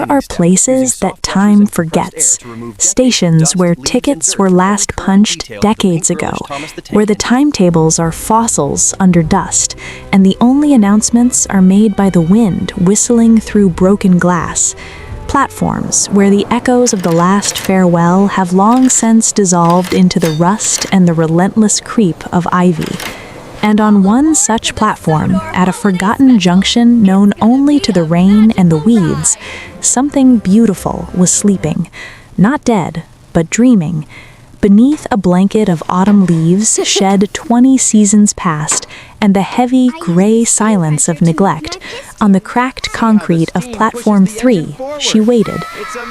There are places that time forgets, stations where tickets were last punched decades ago, where the timetables are fossils under dust, and the only announcements are made by the wind whistling through broken glass. Platforms where the echoes of the last farewell have long since dissolved into the rust and the relentless creep of ivy. And on one such platform, at a forgotten junction known only to the rain and the weeds, something beautiful was sleeping, not dead, but dreaming. Beneath a blanket of autumn leaves shed 20 seasons past, and the heavy gray silence of neglect, on the cracked concrete of Platform 3, she waited,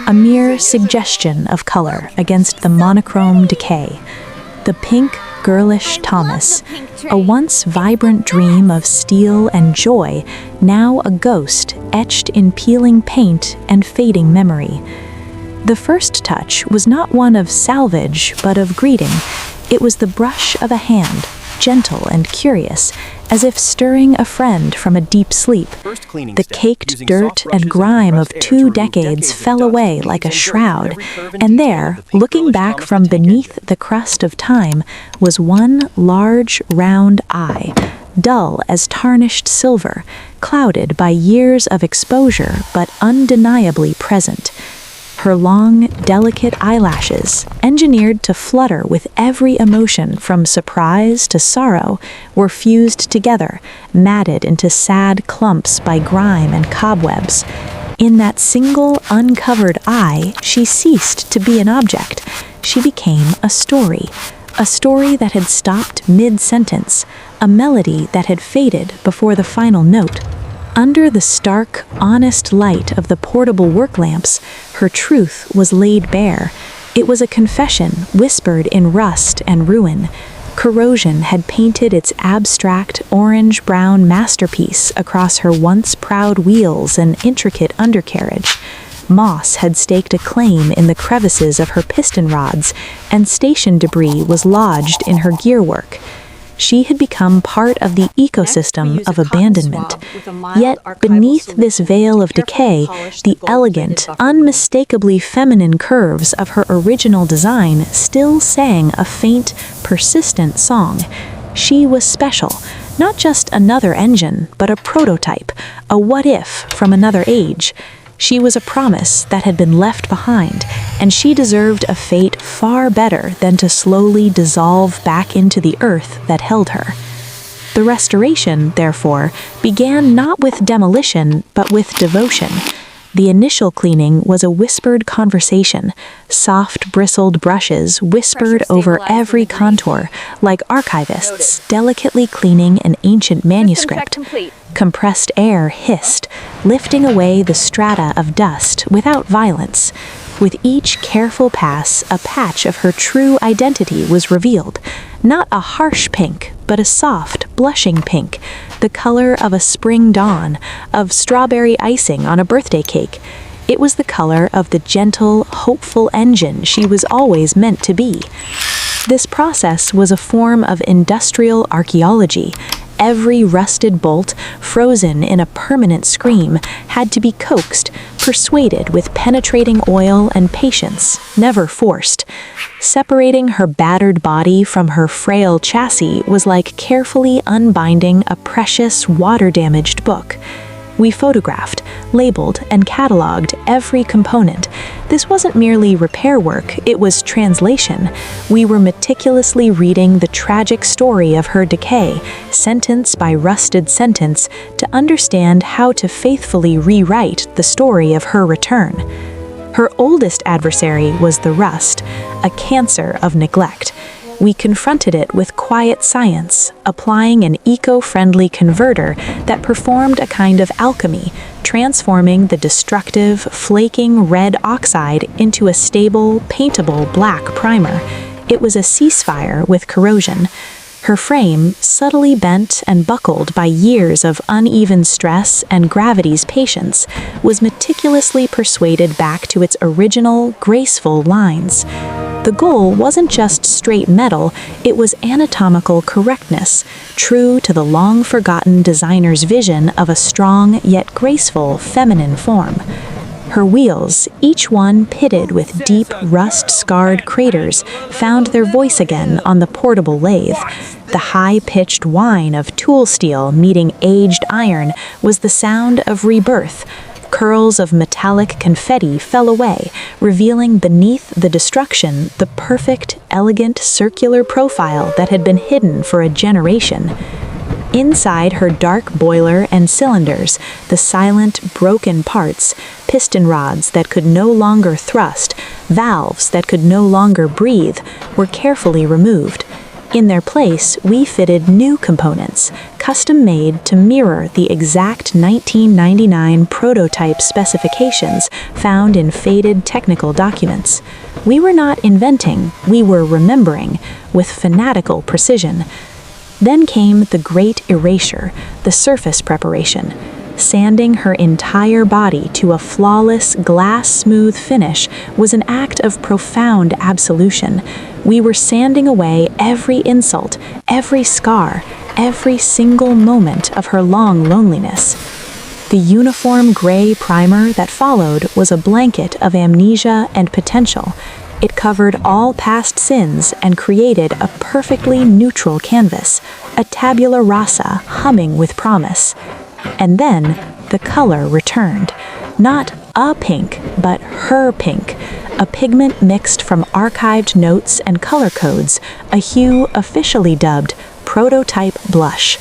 a mere suggestion of color against the monochrome decay. The pink, girlish Thomas, a once vibrant dream of steel and joy, now a ghost etched in peeling paint and fading memory. The first touch was not one of salvage, but of greeting. It was the brush of a hand, gentle and curious, as if stirring a friend from a deep sleep. The caked dirt and grime of 2 decades fell away like a shroud, and there, looking back from beneath the crust of time, was one large, round eye, dull as tarnished silver, clouded by years of exposure but undeniably present. Her long, delicate eyelashes, engineered to flutter with every emotion from surprise to sorrow, were fused together, matted into sad clumps by grime and cobwebs. In that single, uncovered eye, she ceased to be an object. She became a story that had stopped mid-sentence, a melody that had faded before the final note. Under the stark, honest light of the portable work lamps, her truth was laid bare. It was a confession whispered in rust and ruin. Corrosion had painted its abstract orange-brown masterpiece across her once proud wheels and intricate undercarriage. Moss had staked a claim in the crevices of her piston rods, and station debris was lodged in her gearwork. She had become part of the ecosystem of abandonment. Yet, beneath this veil of decay, the elegant, unmistakably feminine curves of her original design still sang a faint, persistent song. She was special, not just another engine, but a prototype, a what-if from another age. She was a promise that had been left behind, and she deserved a fate far better than to slowly dissolve back into the earth that held her. The restoration, therefore, began not with demolition, but with devotion. The initial cleaning was a whispered conversation. Soft, bristled brushes whispered over every contour, like archivists delicately cleaning an ancient manuscript. Compressed air hissed, lifting away the strata of dust without violence. With each careful pass, a patch of her true identity was revealed. Not a harsh pink, but a soft, blushing pink, the color of a spring dawn, of strawberry icing on a birthday cake. It was the color of the gentle, hopeful engine she was always meant to be. This process was a form of industrial archaeology. Every rusted bolt, frozen in a permanent scream, had to be coaxed, persuaded with penetrating oil and patience, never forced. Separating her battered body from her frail chassis was like carefully unbinding a precious, water-damaged book. We photographed, labeled, and cataloged every component. This wasn't merely repair work, it was translation. We were meticulously reading the tragic story of her decay, sentence by rusted sentence, to understand how to faithfully rewrite the story of her return. Her oldest adversary was the rust, a cancer of neglect. We confronted it with quiet science, applying an eco-friendly converter that performed a kind of alchemy, transforming the destructive, flaking red oxide into a stable, paintable black primer. It was a ceasefire with corrosion. Her frame, subtly bent and buckled by years of uneven stress and gravity's patience, was meticulously persuaded back to its original, graceful lines. The goal wasn't just straight metal, it was anatomical correctness, true to the long-forgotten designer's vision of a strong yet graceful feminine form. Her wheels, each one pitted with deep, rust-scarred craters, found their voice again on the portable lathe. The high-pitched whine of tool steel meeting aged iron was the sound of rebirth. Curls of metallic confetti fell away, revealing beneath the destruction the perfect, elegant, circular profile that had been hidden for a generation. Inside her dark boiler and cylinders, the silent, broken parts, piston rods that could no longer thrust, valves that could no longer breathe, were carefully removed. In their place, we fitted new components, custom-made to mirror the exact 1999 prototype specifications found in faded technical documents. We were not inventing, we were remembering, with fanatical precision. Then came the great erasure, the surface preparation. Sanding her entire body to a flawless, glass-smooth finish was an act of profound absolution. We were sanding away every insult, every scar, every single moment of her long loneliness. The uniform gray primer that followed was a blanket of amnesia and potential. It covered all past sins and created a perfectly neutral canvas, a tabula rasa humming with promise. And then the color returned. Not a pink, but her pink, a pigment mixed from archived notes and color codes, a hue officially dubbed prototype blush.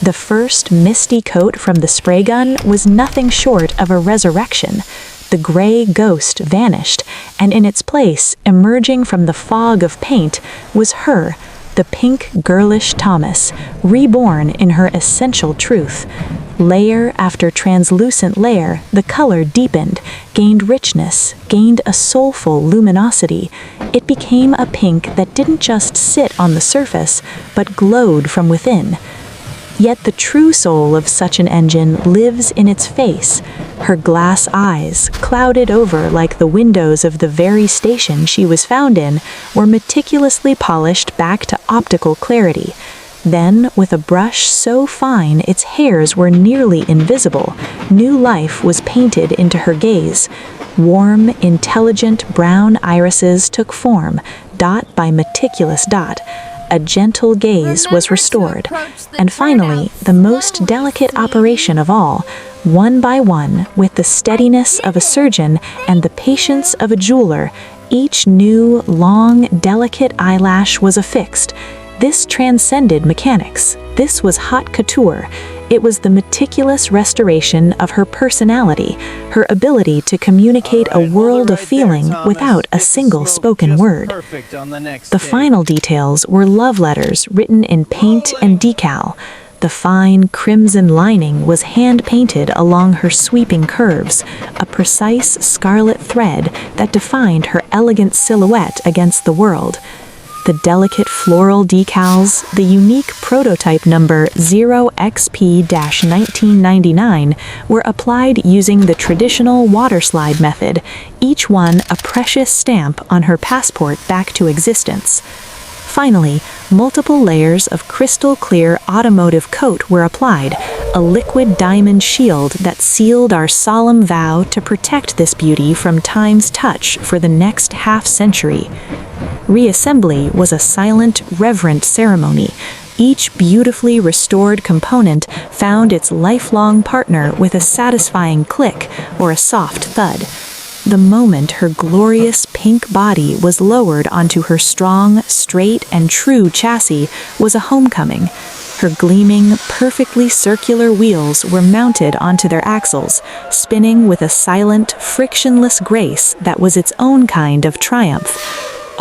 The first misty coat from the spray gun was nothing short of a resurrection. The gray ghost vanished, and in its place, emerging from the fog of paint, was her, the pink girlish Thomas, reborn in her essential truth. Layer after translucent layer, the color deepened, gained richness, gained a soulful luminosity. It became a pink that didn't just sit on the surface, but glowed from within. Yet the true soul of such an engine lives in its face. Her glass eyes, clouded over like the windows of the very station she was found in, were meticulously polished back to optical clarity. Then, with a brush so fine its hairs were nearly invisible, new life was painted into her gaze. Warm, intelligent brown irises took form, dot by meticulous dot. A gentle gaze was restored, and finally, the most delicate operation of all, one by one, with the steadiness of a surgeon and the patience of a jeweler, each new, long, delicate eyelash was affixed. This transcended mechanics. This was haute couture. It was the meticulous restoration of her personality, her ability to communicate a world of feeling without a single spoken word. The final details were love letters written in paint and decal. The fine crimson lining was hand-painted along her sweeping curves, a precise scarlet thread that defined her elegant silhouette against the world. The delicate floral decals, the unique prototype number 0XP-1999, were applied using the traditional waterslide method, each one a precious stamp on her passport back to existence. Finally, multiple layers of crystal-clear automotive coat were applied, a liquid diamond shield that sealed our solemn vow to protect this beauty from time's touch for the next half-century. Reassembly was a silent, reverent ceremony. Each beautifully restored component found its lifelong partner with a satisfying click or a soft thud. The moment her glorious pink body was lowered onto her strong, straight, and true chassis was a homecoming. Her gleaming, perfectly circular wheels were mounted onto their axles, spinning with a silent, frictionless grace that was its own kind of triumph.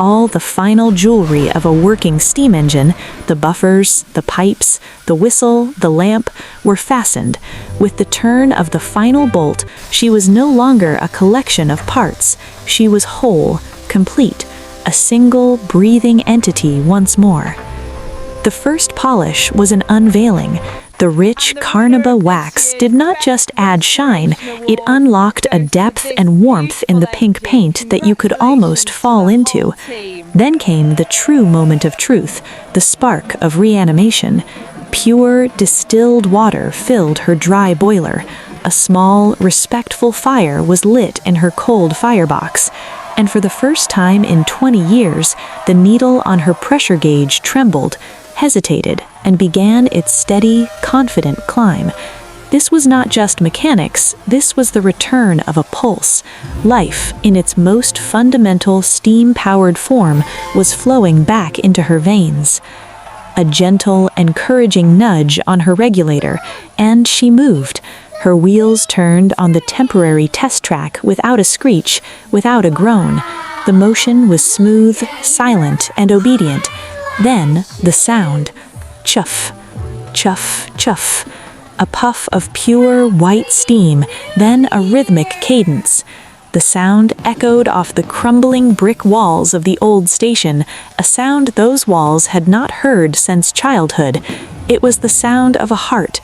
All the final jewelry of a working steam engine, the buffers, the pipes, the whistle, the lamp, were fastened. With the turn of the final bolt, she was no longer a collection of parts. She was whole, complete, a single, breathing entity once more. The first polish was an unveiling. The rich carnauba wax did not just add shine, it unlocked a depth and warmth in the pink paint that you could almost fall into. Then came the true moment of truth, the spark of reanimation. Pure, distilled water filled her dry boiler. A small, respectful fire was lit in her cold firebox, and for the first time in 20 years, the needle on her pressure gauge trembled, hesitated, and began its steady, confident climb. This was not just mechanics, this was the return of a pulse. Life, in its most fundamental steam-powered form, was flowing back into her veins. A gentle, encouraging nudge on her regulator, and she moved. Her wheels turned on the temporary test track without a screech, without a groan. The motion was smooth, silent, and obedient. Then the sound. Chuff, chuff, chuff. A puff of pure white steam, then a rhythmic cadence. The sound echoed off the crumbling brick walls of the old station, a sound those walls had not heard since childhood. It was the sound of a heart,